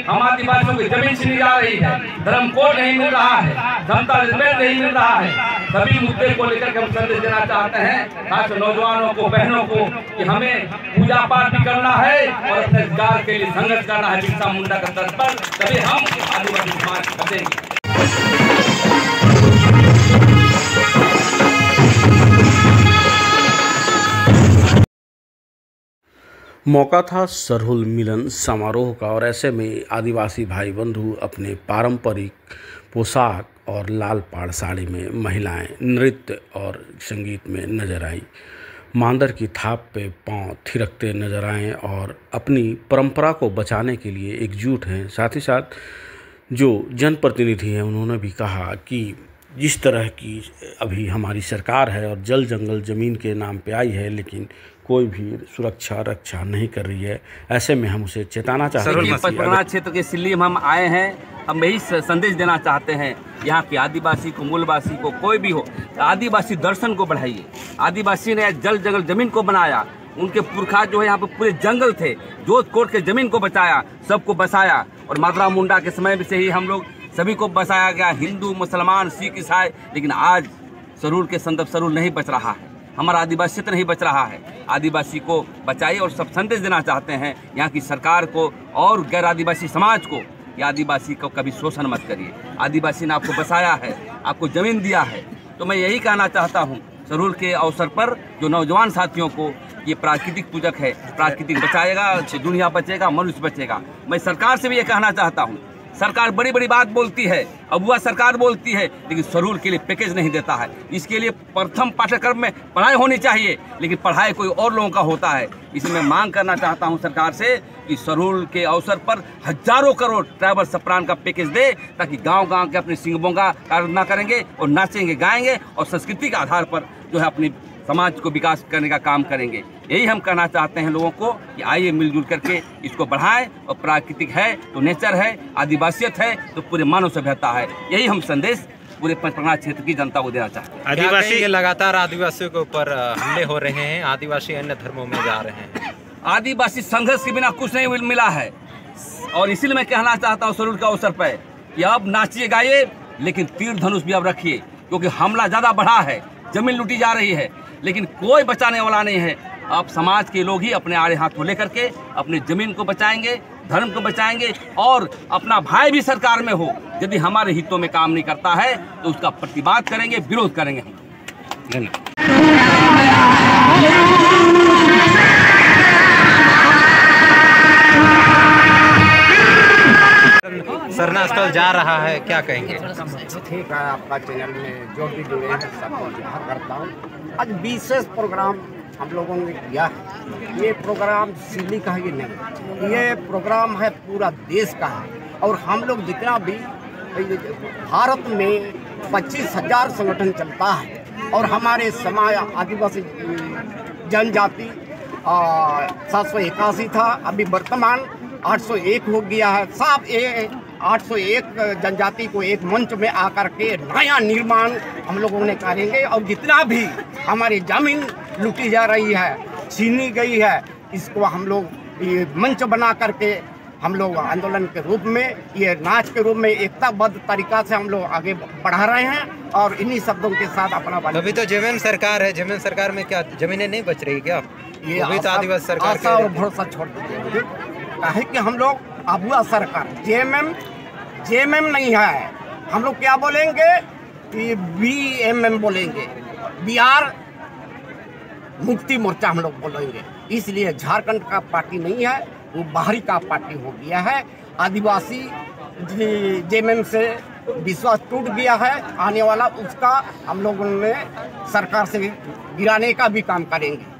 हम आदिवासियों की जमीन छीनी जा रही है, धर्म कोड नहीं मिल रहा है, जनता रिस्पेक्ट नहीं मिल रहा है। सभी मुद्दे को लेकर के हम संदेश देना चाहते हैं खास नौजवानों को, बहनों को, कि हमें पूजा पाठ भी करना है और अपने अधिकार के लिए संघर्ष करना है बिरसा मुंडा का तर्ज पर, तभी हम आदिवासी समाज बचेंगे। मौका था सरहुल मिलन समारोह का और ऐसे में आदिवासी भाई बंधु अपने पारंपरिक पोशाक और लाल पाड़ साड़ी में महिलाएं नृत्य और संगीत में नजर आई। मांदर की थाप पे पांव थिरकते नजर आए और अपनी परंपरा को बचाने के लिए एकजुट हैं। साथ ही साथ जो जनप्रतिनिधि हैं उन्होंने भी कहा कि जिस तरह की अभी हमारी सरकार है और जल जंगल ज़मीन के नाम पे आई है, लेकिन कोई भी सुरक्षा रक्षा नहीं कर रही है। ऐसे में हम उसे चेताना चाहते हैं। पचपना क्षेत्र के सिल्ली में हम आए हैं, हम यही संदेश देना चाहते हैं यहाँ के आदिवासी को, मूलवासी को, कोई भी हो, आदिवासी दर्शन को बढ़ाइए। आदिवासी ने जल जंगल ज़मीन को बनाया, उनके पुरखा जो है यहाँ पे पूरे जंगल थे, जोत कोट के ज़मीन को बचाया, सबको बसाया। और माधवराव मुंडा के समय से ही हम लोग सभी को बसाया गया, हिंदू, मुसलमान, सिख, ईसाई। लेकिन आज सरहुल के संदर्भ सरहुल नहीं बच रहा है, हमारा आदिवासियत नहीं बच रहा है। आदिवासी को बचाइए और सब संदेश देना चाहते हैं यहाँ की सरकार को और गैर आदिवासी समाज को, या आदिवासी को कभी शोषण मत करिए। आदिवासी ने आपको बसाया है, आपको ज़मीन दिया है। तो मैं यही कहना चाहता हूँ सरहुल के अवसर पर जो नौजवान साथियों को, ये प्राकृतिक पूजक है, प्राकृतिक बचाएगा, दुनिया बचेगा, मनुष्य बचेगा। मैं सरकार से भी ये कहना चाहता हूँ, सरकार बड़ी बड़ी बात बोलती है, अबुआ सरकार बोलती है, लेकिन सरहुल के लिए पैकेज नहीं देता है। इसके लिए प्रथम पाठ्यक्रम में पढ़ाई होनी चाहिए, लेकिन पढ़ाई कोई और लोगों का होता है। इसमें मैं मांग करना चाहता हूं सरकार से कि सरहुल के अवसर पर हजारों करोड़ ट्राइबल सप्रान का पैकेज दे, ताकि गांव-गांव के अपने सिंगबों का आराधना करेंगे और नाचेंगे, गाएंगे और संस्कृति के आधार पर जो है अपनी समाज को विकास करने का काम करेंगे। यही हम कहना चाहते हैं लोगों को कि आइए मिलजुल करके इसको बढ़ाएं। और प्राकृतिक है तो नेचर है, आदिवासियत है तो पूरे मानव सभ्यता है। यही हम संदेश पूरे पचपना क्षेत्र की जनता को देना चाहते हैं। आदिवासी लगातार आदिवासियों के ऊपर हमले हो रहे हैं, आदिवासी अन्य धर्मों में जा रहे हैं। आदिवासी संघर्ष के बिना कुछ नहीं मिला है। और इसीलिए मैं कहना चाहता हूँ सरहुल के अवसर पर कि अब नाचिए गाइए, लेकिन तीर धनुष भी अब रखिए, क्योंकि हमला ज़्यादा बढ़ा है, जमीन लूटी जा रही है, लेकिन कोई बचाने वाला नहीं है। अब समाज के लोग ही अपने आड़े हाथ को लेकर के अपनी जमीन को बचाएंगे, धर्म को बचाएंगे और अपना भाई भी सरकार में हो, यदि हमारे हितों में काम नहीं करता है तो उसका प्रतिवाद करेंगे, विरोध करेंगे हम। धन्यवाद। सरना स्थल जा रहा है, क्या कहेंगे? ठीक है, आपका चैनल में जो भी जुड़े हैं सबको जोहार करता हूँ। आज विशेष प्रोग्राम हम लोगों ने किया है। ये प्रोग्राम सिल्ली का ही नहीं, ये प्रोग्राम है पूरा देश का है। और हम लोग जितना भी भारत में 25,000 संगठन चलता है और हमारे समाज आदिवासी जनजाति 781 था, अभी वर्तमान 801 हो गया है। साफ 801 जनजाति को एक मंच में आकर के नया निर्माण हम लोगों ने करेंगे। और जितना भी हमारी जमीन लूटी जा रही है, छीनी गई है, इसको हम लोग ये मंच बना करके हम लोग आंदोलन के रूप में, ये नाच के रूप में एकताबद्ध तरीका से हम लोग आगे बढ़ा रहे हैं। और इन्हीं शब्दों के साथ अपना अभी तो जमीन सरकार है, जमीन सरकार में क्या जमीनें नहीं बच रही क्या? ये अभी तो आदिवासी सरकार आशा और भरोसा छोड़ दीजिए। है कि हम लोग अबुआ सरकार जेएमएम नहीं है, हम लोग क्या बोलेंगे कि बीएमएम बोलेंगे, बिहार मुक्ति मोर्चा हम लोग बोलेंगे। इसलिए झारखंड का पार्टी नहीं है, वो बाहरी का पार्टी हो गया है। आदिवासी जेएमएम से विश्वास टूट गया है, आने वाला उसका हम लोगों ने सरकार से गिराने का भी काम करेंगे।